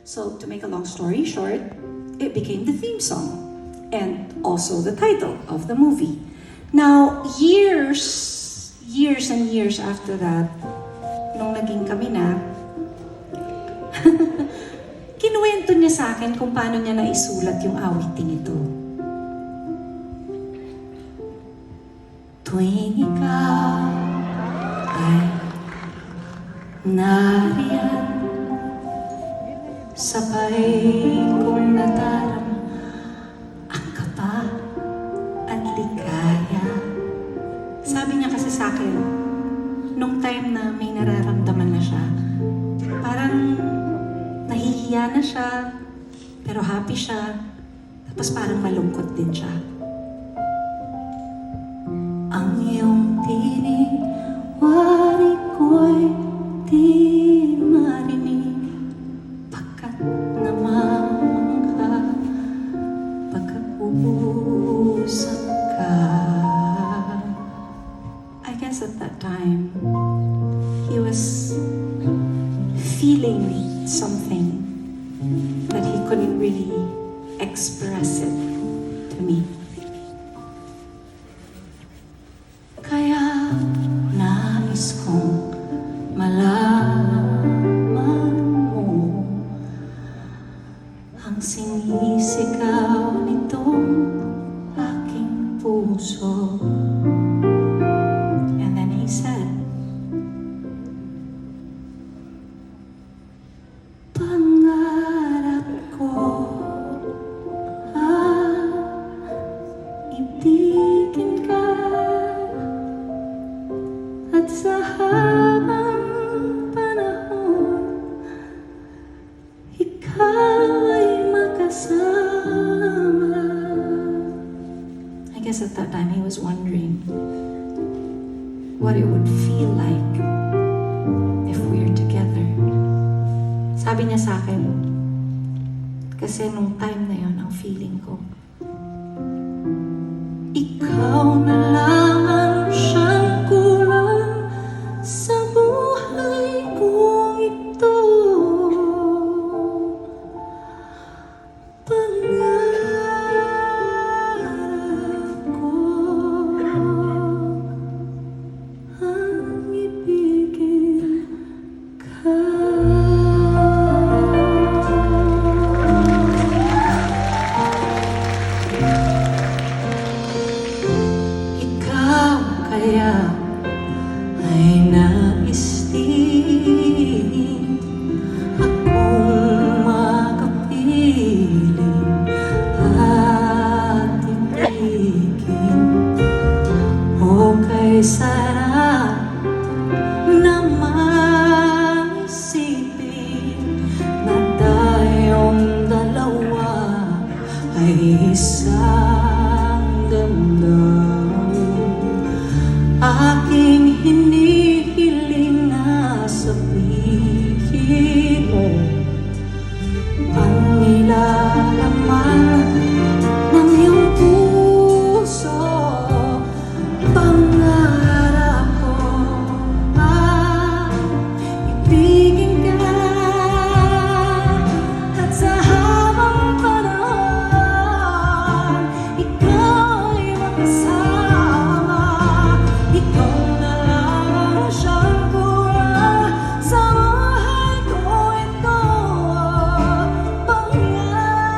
So to make a long story short, it became the theme song and also the title of the movie. Now, years and years after that, nung naging kami na, kinuwento niya sa akin kung paano niya naisulat yung awiting ito. Tuwing ikaw ay nariyan, sabay kong nadarama ang kaba at ligaya. Sabi niya kasi sa akin, nung time na may nararamdaman na siya, parang nahihiya na siya, pero happy siya, tapos parang malungkot din siya. Ang iyong tinig, wari ko'y di marinig, pagkat namamangha, pagkausap ka. I guess at that time, he was feeling something, but he couldn't really express it to me. Kaya nais kong malaman mo ang sinisigaw nitong aking puso. And then he said, pangarap ko ibigin ka, at sa habang panahon ikaw ay makasama. I guess at that time he was wondering what it would feel like if we're together. Sabi niya sa akin, kasi nung time na yon ang feeling ko, ikaw na lang ang siyang kulang sa buhay kong ito. Pangarap ko ang ibigin ka. Ikaw kaya ay nais din akong makapiling at ibigin. O kay sarap naman isipin na tayong dalawa ay isang damdamin. Aking hinihiling na sabihin mo ang nilalaman ng iyong puso. Pangarap ko ibigin ka, at sa habang panahon ikaw ay makasama. Ikaw na lang ang siyang kulang sa buhay ko ito. Pangarap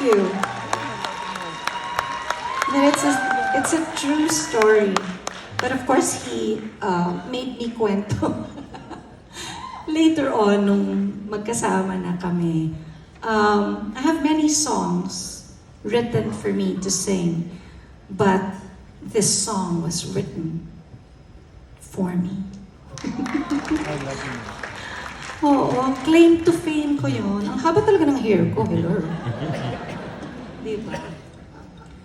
you. And it's a true story. But of course, he made me kwento. Later on, nung magkasama na kami, I have many songs written for me to sing, but this song was written for me. Oo, claim to fame ko yun. Ang haba talaga ng hair ko, hello. Diba?